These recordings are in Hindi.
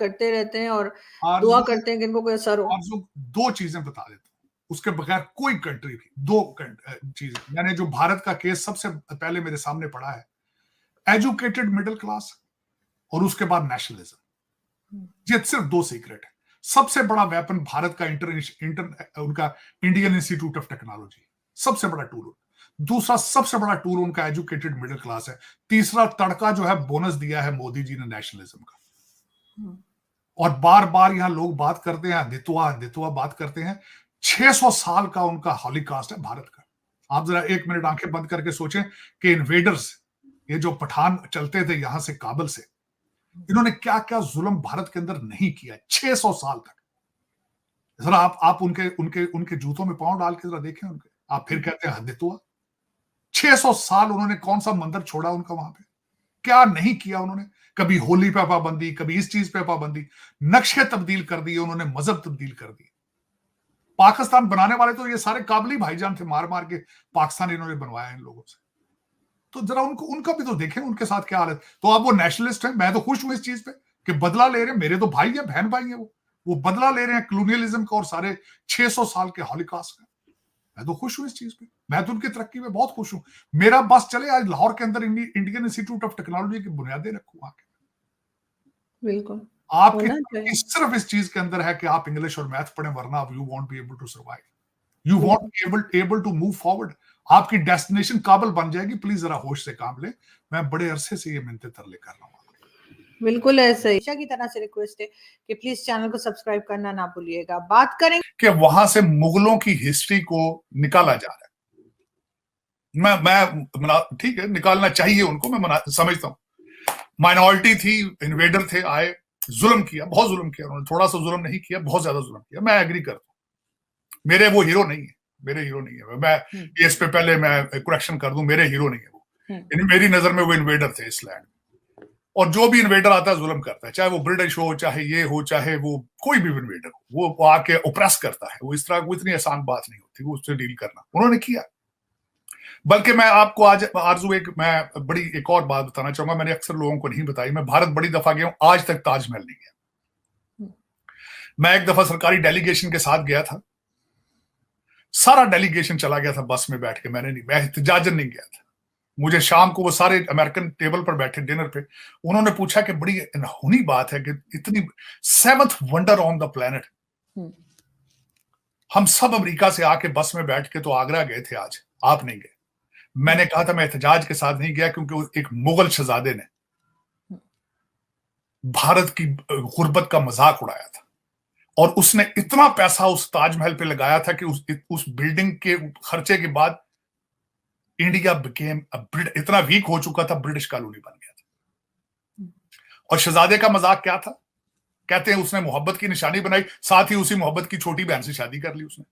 करते रहते हैं और दुआ आरज़ू करते हैं कि इनको कोई असर हो। आरज़ू 2 चीज़ें बता देता हूँ, उसके बगैर कोई कंट्री भी 2 चीज़ें मैंने जो भारत का केस सबसे पहले मेरे सामने पड़ा है, एजुकेटेड मिडल क्लास और उसके बाद नेशनलिज्म। ये सिर्फ 2 सीक्रेट है। सबसे बड़ा वेपन भारत का उनका इंडियन इंस्टीट्यूट ऑफ टेक्नोलॉजी, सबसे बड़ा टूल। दूसरा सबसे बड़ा टूल उनका एजुकेटेड मिडिल क्लास है। तीसरा तड़का जो है बोनस दिया है मोदी जी ने नेशनलिज्म का। और बार बार यहां लोग बात करते हैं हिंदुत्व बात करते हैं। 600 साल का उनका हॉलीकास्ट है भारत का। आप जरा 1 मिनट आंखें बंद करके सोचें कि इन्वेडर्स, ये जो पठान चलते थे यहां से काबल से, इन्होंने क्या क्या जुल्म भारत के अंदर नहीं किया 600 साल तक। जरा आप उनके उनके उनके जूतों में पांव डाल के जरा देखें उनके, आप फिर कहते हैं हिंदुत्व। 600 साल उन्होंने कौन सा मंदिर छोड़ा उनका वहां पे, क्या नहीं किया उन्होंने। कभी होली पे पाबंदी, कभी इस चीज पे पाबंदी, नक्शे तब्दील कर दिए उन्होंने, मजहब तब्दील कर दिए। पाकिस्तान बनाने वाले तो ये सारे काबली भाईजान थे, मार मार के पाकिस्तान इन्होंने बनवाया इन लोगों से। तो जरा उनको उनका भी तो देखें उनके साथ क्या हालत। तो अब वो नेशनलिस्ट है, मैं तो खुश हूं इस चीज पे कि बदला ले रहे हैं। मेरे तो भाई है, बहन भाई है, वो बदला ले रहे हैं कॉलोनियलिज्म का और सारे 600 साल के हॉलीकास्ट का। मैं तो खुश हूं इस चीज पे, मैं तो उनकी तरक्की में बहुत खुश हूं। मेरा बस चले आज लाहौर के अंदर इंडियन इंस्टीट्यूट ऑफ टेक्नोलॉजी की बुनियादें रखूं आके। बिल्कुल आपकी होना तरक्की चाहिए। सिर्फ इस चीज के अंदर है कि आप इंग्लिश और मैथ पढ़ें, वरना you won't be able to survive, you won't be able to move forward. आपकी डेस्टिनेशन काबल बन जाएगी। प्लीज जरा होश से काम ले। मैं बड़े अरसे से ये मिन्नतें तरले कर रहा हूँ। बिल्कुल ऐसे ही की तरह से रिक्वेस्ट है कि प्लीज चैनल को सब्सक्राइब करना ना भूलिएगा। बात करें कि वहां से मुगलों की हिस्ट्री को निकाला जा रहा है। मैं ठीक है, निकालना चाहिए उनको, मैं समझता हूं। माइनॉरिटी थी, इन्वेडर थे, आए, जुल्म किया, बहुत जुल्म किया उन्होंने। थोड़ा सा जुल्म नहीं किया, बहुत ज्यादा जुल्म किया। मैं एग्री करता हूं। मेरे वो हीरो नहीं है, मेरे हीरो नहीं है। मैं इस पे पहले मैं करेक्शन कर दूं, मेरे हीरो नहीं है वो। मेरी नजर में वो इन्वेडर थे इस लैंड। और जो भी इन्वेडर आता है जुल्म करता है, चाहे वो ब्रिटिश हो, चाहे ये हो, चाहे वो कोई भी इन्वेडर हो, वो आके ओप्रेस करता है। वो इस तरह, वो इतनी आसान बात नहीं होती वो उससे डील करना। उन्होंने किया। बल्कि मैं आपको आज आरजू मैं बड़ी एक और बात बताना चाहूंगा, मैंने अक्सर लोगों को नहीं बताई। मैं भारत बड़ी दफा गया हूं, आज तक ताजमहल नहीं गया। मैं एक दफा सरकारी डेलीगेशन के साथ गया था, सारा डेलीगेशन चला गया था बस में बैठ के, मैं एहतजाजन नहीं गया था। मुझे शाम को वो सारे अमेरिकन टेबल पर बैठे डिनर पे, उन्होंने पूछा कि बड़ी अनहोनी बात है कि इतनी 7th wonder on the planet, हम सब अमेरिका से आके बस में बैठ के तो आगरा गए थे, आज आप नहीं गए। मैंने कहा था मैं एहतजाज के साथ नहीं गया, क्योंकि एक मुगल शहजादे ने भारत की गुर्बत का मजाक उड़ाया था। और उसने इतना पैसा उस ताजमहल पे लगाया था कि उस बिल्डिंग के खर्चे के बाद इंडिया बिकेम इतना वीक हो चुका था, ब्रिटिश कॉलोनी बन गया था। और शहजादे का मजाक क्या था? कहते हैं उसने मोहब्बत की निशानी बनाई, साथ ही उसी मोहब्बत की छोटी बहन से शादी कर ली उसने।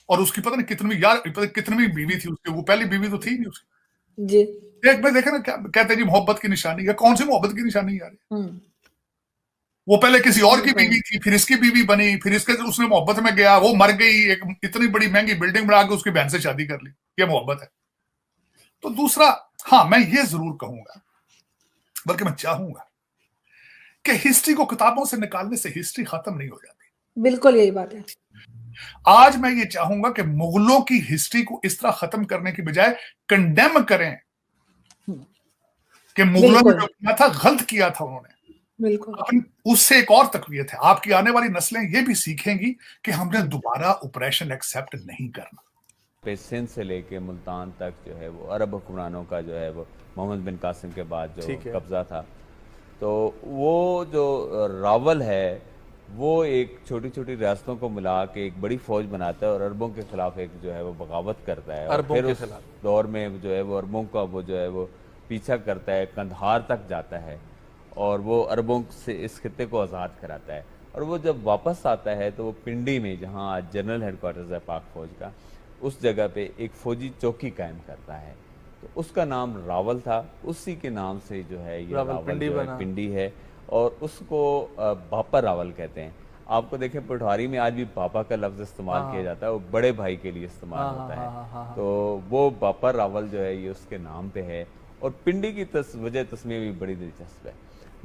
और उसकी पता नहीं कितनी बीवी थी उसकी, वो पहली बीवी तो थी नहीं उसकी जी। एक में देखे ना, क्या कहते हैं जी मोहब्बत की निशानी है। कौन सी मोहब्बत की निशानी यार? वो पहले किसी और की बीवी थी, फिर इसकी बीवी बनी, फिर इसके उसने मोहब्बत में गया, वो मर गई, एक इतनी बड़ी महंगी बिल्डिंग बना के उसकी बहन से शादी कर ली। ये मोहब्बत है? तो दूसरा, हाँ मैं ये जरूर कहूंगा, बल्कि मैं चाहूंगा कि हिस्ट्री को किताबों से निकालने से हिस्ट्री खत्म नहीं हो जाती। बिल्कुल यही बात है। आज मैं ये चाहूंगा कि मुगलों की हिस्ट्री को इस तरह खत्म करने की बजाय कंडेम करें कि मुगलों ने जो किया था गलत किया था उन्होंने। बिल्कुल उससे एक और तकवीत है, आपकी आने वाली नस्लें ये भी सीखेंगी कि हमने दोबारा ऑपरेशन एक्सेप्ट नहीं करना। सिंध से लेके मुल्तान तक जो है वो अरब हुक्मरानों का जो है वो मोहम्मद बिन कासिम के बाद जो कब्जा था, तो वो जो रावल है वो एक छोटी छोटी रियासतों को मिला के एक बड़ी फौज बनाता है और अरबों के खिलाफ एक जो है वो बगावत करता है। और फिर उस दौर में जो है वो अरबों का वो जो है वो पीछा करता है, कंधार तक जाता है और वो अरबों से इस खित्ते को आज़ाद कराता है। और वो जब वापस आता है तो वो पिंडी में, जहाँ आज जनरल हेडक्वार्टर्स है पाक फौज का, उस जगह पे एक फौजी चौकी कायम करता है। तो उसका नाम रावल था, उसी के नाम से जो है ये रावल जो है पिंडी है और उसको बापर रावल कहते हैं। आपको देखें पटवारी में आज भी पापा का लफ्ज़ इस्तेमाल किया जाता है, वो बड़े भाई के लिए इस्तेमाल होता है। तो वो बापर रावल जो है ये उसके नाम पे है। और पिंडी की वजह तस्मीर भी बड़ी दिलचस्प है।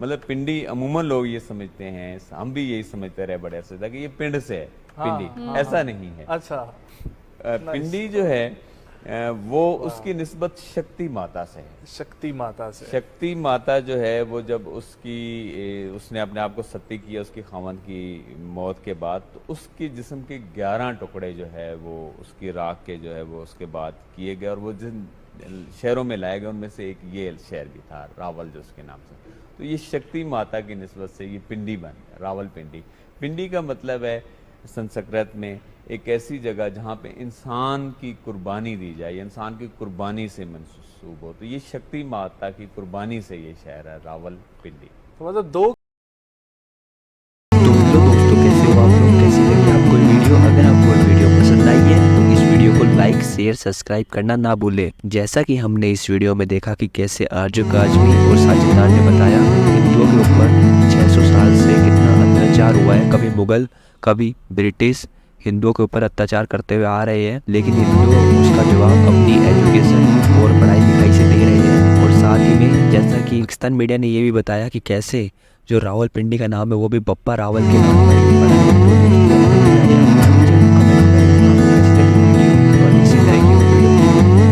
मतलब पिंडी अमूमन लोग ये समझते हैं, हम भी यही समझते रहे बड़े अरसे तक कि ये पिंड से है पिंडी, ऐसा नहीं है। अच्छा, पिंडी जो है वो उसकी निस्बत शक्ति माता से है। शक्ति माता से। शक्ति माता जो है वो जब उसने अपने आप को सती किया उसकी खामन की मौत के बाद, तो उसके जिस्म के 11 टुकड़े जो है वो उसकी राख के जो है वो उसके बाद किए गए, और वो जिन शहरों में लाए गए उनमें से एक ये शहर भी था, रावल, जो उसके नाम से। तो ये शक्ति माता की निस्बत से ये पिंडी बन गया, रावल पिंडी। पिंडी का मतलब है संस्कृत में एक ऐसी जगह जहाँ पे इंसान की कुर्बानी दी जाए, इंसान की कुर्बानी से मंसूब हो। तो ये शक्ति माता की कुर्बानी से ये शहर है रावल पिंडी। तो मतलब दो। तो दोस्तों कैसे हो आप लोग, कैसी लगी आपको वीडियो? अगर आपको वीडियो पसंद आई है तो इस वीडियो को लाइक शेयर सब्सक्राइब करना ना भूलें। जैसा कि हमने इस वीडियो में देखा कि कैसे आर्जू काजमी और साजिदार ने बताया हिंदुओं के ऊपर 600 साल से कितना अत्याचार हुआ है। कभी मुगल, कभी ब्रिटिश हिंदुओं के ऊपर अत्याचार करते हुए आ रहे हैं, लेकिन हिंदू उसका जवाब अपनी एजुकेशन और पढ़ाई लिखाई से दे रहे हैं। और साथ ही में जैसा कि पाकिस्तान मीडिया ने ये भी बताया कि कैसे जो रावलपिंडी का नाम है वो भी बप्पा रावल के नाम पर पड़ा है। तो और इसी तरह की वीडियो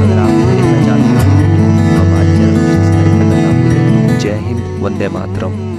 अगर आप देखना चाहते हो तो हमारे चैनल को सब्सक्राइब करना ना भूलें। जय हिंद, वंदे मातरम।